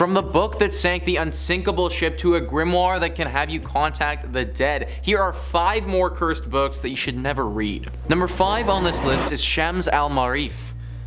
From the book that sank the unsinkable ship to a grimoire that can have you contact the dead, here are 5 more cursed books that you should never read. Number 5 on this list is Shams al-Maarif.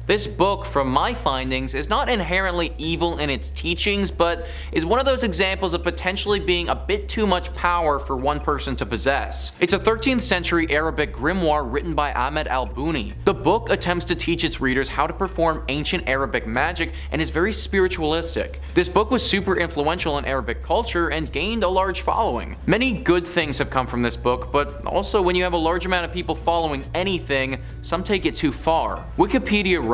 This book, from my findings, is not inherently evil in its teachings, but is one of those examples of potentially being a bit too much power for one person to possess. It's a 13th century Arabic grimoire written by Ahmed al-Buni. The book attempts to teach its readers how to perform ancient Arabic magic and is very spiritualistic. This book was super influential in Arabic culture and gained a large following. Many good things have come from this book, but also when you have a large amount of people following anything, some take it too far. Wikipedia writes,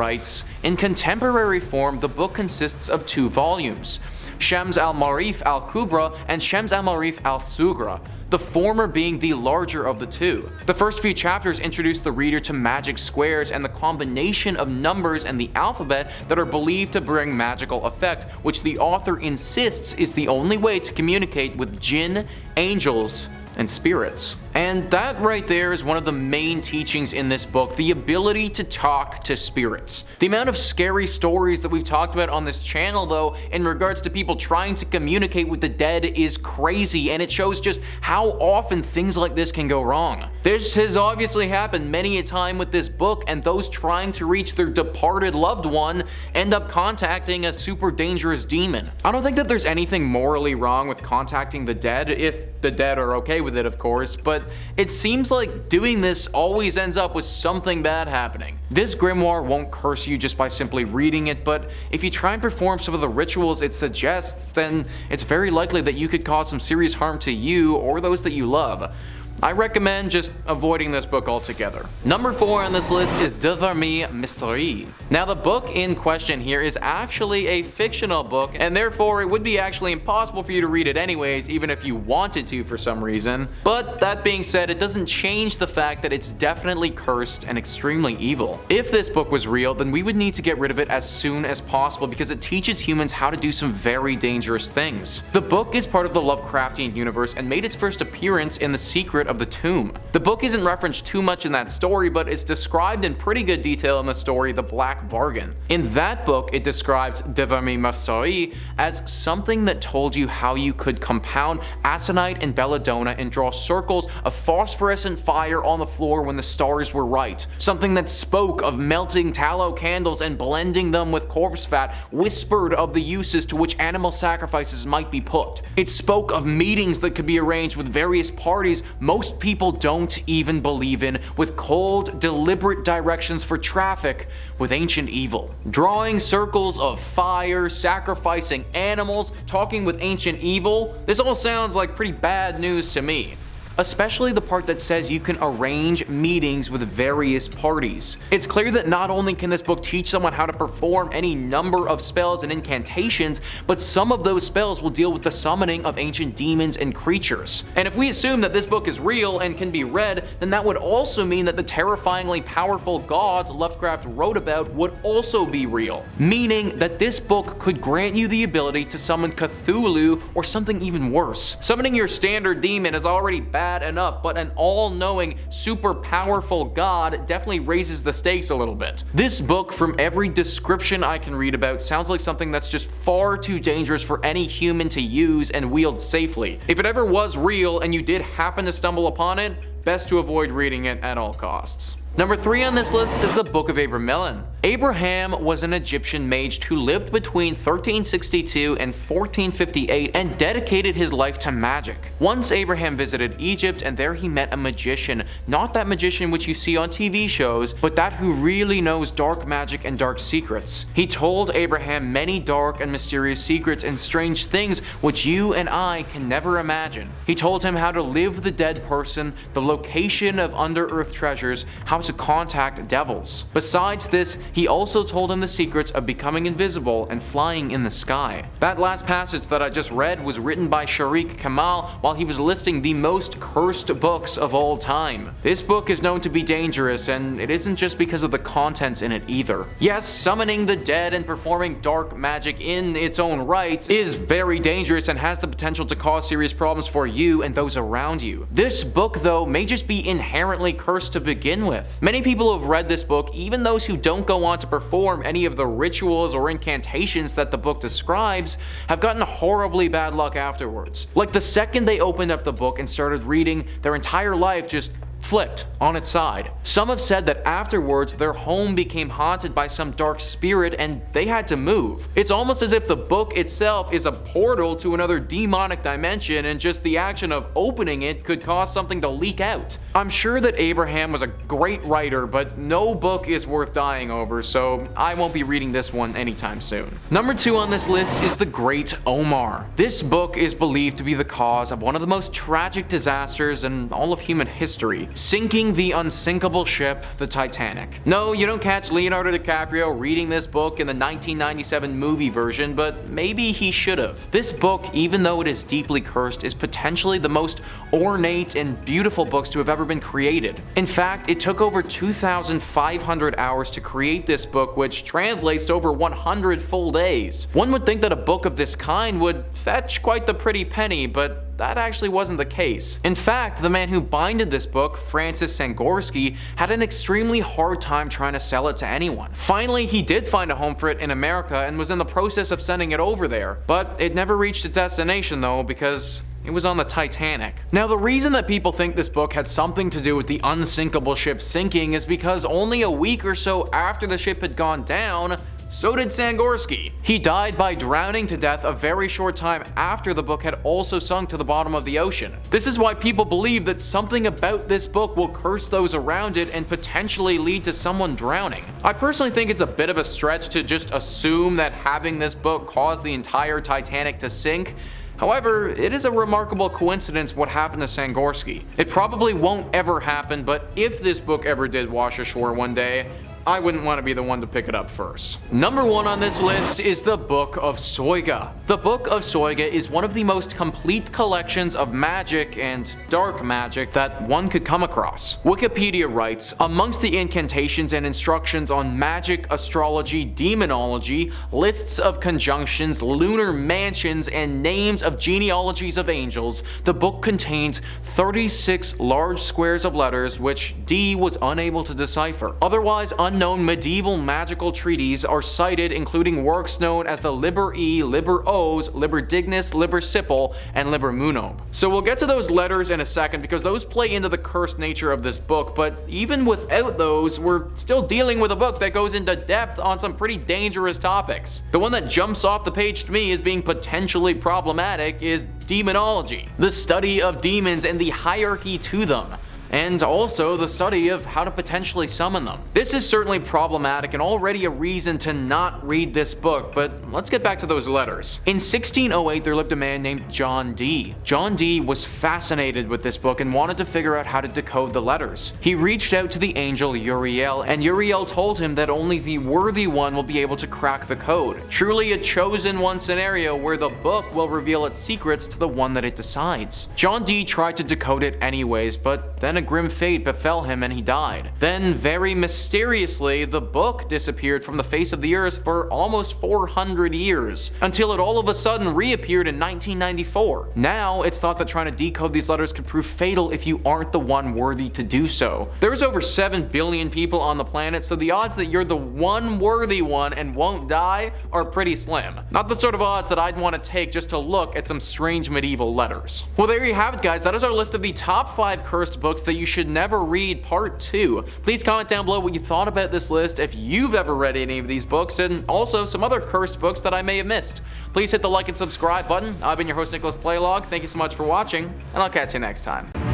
in contemporary form, the book consists of 2 volumes, Shams al-Maarif al-Kubra and Shams al-Maarif al-Sugra, the former being the larger of the 2. The first few chapters introduce the reader to magic squares and the combination of numbers and the alphabet that are believed to bring magical effect, which the author insists is the only way to communicate with jinn, angels, and spirits. And that right there is one of the main teachings in this book, the ability to talk to spirits. The amount of scary stories that we've talked about on this channel though, in regards to people trying to communicate with the dead is crazy, and it shows just how often things like this can go wrong. This has obviously happened many a time with this book, and those trying to reach their departed loved one end up contacting a super dangerous demon. I don't think that there's anything morally wrong with contacting the dead, if the dead are okay with it of course, but it seems like doing this always ends up with something bad happening. This grimoire won't curse you just by simply reading it, but if you try and perform some of the rituals it suggests, then it's very likely that you could cause some serious harm to you or those that you love. I recommend just avoiding this book altogether. Number 4 on this list is Vermis Mysteriis. Now the book in question here is actually a fictional book, and therefore it would be actually impossible for you to read it anyways, even if you wanted to for some reason. But that being said, it doesn't change the fact that it's definitely cursed and extremely evil. If this book was real, then we would need to get rid of it as soon as possible because it teaches humans how to do some very dangerous things. The book is part of the Lovecraftian universe and made its first appearance in The Secret of the Tomb. The book isn't referenced too much in that story, but it's described in pretty good detail in the story The Black Bargain. In that book, it describes Vermis Mysteriis as something that told you how you could compound aconite and belladonna and draw circles of phosphorescent fire on the floor when the stars were right. Something that spoke of melting tallow candles and blending them with corpse fat, whispered of the uses to which animal sacrifices might be put. It spoke of meetings that could be arranged with various parties most people don't even believe in, with cold, deliberate directions for traffic with ancient evil. Drawing circles of fire, sacrificing animals, talking with ancient evil, this all sounds like pretty bad news to me. Especially the part that says you can arrange meetings with various parties. It's clear that not only can this book teach someone how to perform any number of spells and incantations, but some of those spells will deal with the summoning of ancient demons and creatures. And if we assume that this book is real and can be read, then that would also mean that the terrifyingly powerful gods Lovecraft wrote about would also be real. Meaning that this book could grant you the ability to summon Cthulhu or something even worse. Summoning your standard demon is already bad enough, but an all-knowing, super powerful god definitely raises the stakes a little bit. This book, from every description I can read about, sounds like something that's just far too dangerous for any human to use and wield safely. If it ever was real and you did happen to stumble upon it, best to avoid reading it at all costs. Number 3 on this list is the Book of Abramelin. Abraham was an Egyptian mage who lived between 1362 and 1458 and dedicated his life to magic. Once Abraham visited Egypt, and there he met a magician, not that magician which you see on TV shows, but that who really knows dark magic and dark secrets. He told Abraham many dark and mysterious secrets and strange things which you and I can never imagine. He told him how to live with a dead person, the location of under-earth treasures, how to contact devils. Besides this, he also told him the secrets of becoming invisible and flying in the sky. That last passage that I just read was written by Sharik Kamal while he was listing the most cursed books of all time. This book is known to be dangerous, and it isn't just because of the contents in it either. Yes, summoning the dead and performing dark magic in its own right is very dangerous and has the potential to cause serious problems for you and those around you. This book, though, may just be inherently cursed to begin with. with. Many people who have read this book, even those who don't go on to perform any of the rituals or incantations that the book describes, have gotten horribly bad luck afterwards. Like the second they opened up the book and started reading, their entire life just flipped on its side. Some have said that afterwards their home became haunted by some dark spirit and they had to move. It's almost as if the book itself is a portal to another demonic dimension, and just the action of opening it could cause something to leak out. I'm sure that Abraham was a great writer, but no book is worth dying over, so I won't be reading this one anytime soon. Number 2 on this list is the Great Omar. This book is believed to be the cause of one of the most tragic disasters in all of human history, sinking the unsinkable ship, the Titanic. No, you don't catch Leonardo DiCaprio reading this book in the 1997 movie version, but maybe he should have. This book, even though it is deeply cursed, is potentially the most ornate and beautiful books to have ever been created. In fact, it took over 2,500 hours to create this book, which translates to over 100 full days. One would think that a book of this kind would fetch quite the pretty penny, but that actually wasn't the case. In fact, the man who binded this book, Francis Sangorski, had an extremely hard time trying to sell it to anyone. Finally, he did find a home for it in America and was in the process of sending it over there, but it never reached its destination though, because it was on the Titanic. Now, the reason that people think this book had something to do with the unsinkable ship sinking is because only a week or so after the ship had gone down, so did Sangorski. He died by drowning to death a very short time after the book had also sunk to the bottom of the ocean. This is why people believe that something about this book will curse those around it and potentially lead to someone drowning. I personally think it's a bit of a stretch to just assume that having this book caused the entire Titanic to sink. However, it is a remarkable coincidence what happened to Sangorski. It probably won't ever happen, but if this book ever did wash ashore one day, I wouldn't want to be the one to pick it up first. Number 1 on this list is the Book of Soyga. The Book of Soyga is one of the most complete collections of magic and dark magic that one could come across. Wikipedia writes, amongst the incantations and instructions on magic, astrology, demonology, lists of conjunctions, lunar mansions, and names of genealogies of angels, the book contains 36 large squares of letters which Dee was unable to decipher. Otherwise unknown medieval magical treatises are cited, including works known as the Liber E, Liber Os, Liber Dignus, Liber Sipil, and Liber Munob. So we'll get to those letters in a second because those play into the cursed nature of this book, but even without those, we're still dealing with a book that goes into depth on some pretty dangerous topics. The one that jumps off the page to me as being potentially problematic is demonology, the study of demons and the hierarchy to them, and also the study of how to potentially summon them. This is certainly problematic and already a reason to not read this book, but let's get back to those letters. In 1608, there lived a man named John Dee. John Dee was fascinated with this book and wanted to figure out how to decode the letters. He reached out to the angel Uriel, and Uriel told him that only the worthy one will be able to crack the code. Truly a chosen one scenario where the book will reveal its secrets to the one that it decides. John Dee tried to decode it anyways, but then a grim fate befell him and he died. Then, very mysteriously, the book disappeared from the face of the earth for almost 400 years, until it all of a sudden reappeared in 1994. Now, it's thought that trying to decode these letters could prove fatal if you aren't the one worthy to do so. There's over 7 billion people on the planet, so the odds that you're the one worthy one and won't die are pretty slim. Not the sort of odds that I'd want to take just to look at some strange medieval letters. Well, there you have it, guys. That is our list of the top 5 cursed books that you should never read, part 2. Please comment down below what you thought about this list, if you've ever read any of these books, and also some other cursed books that I may have missed. Please hit the like and subscribe button. I've been your host, Nicholas Playlog. Thank you so much for watching, and I'll catch you next time.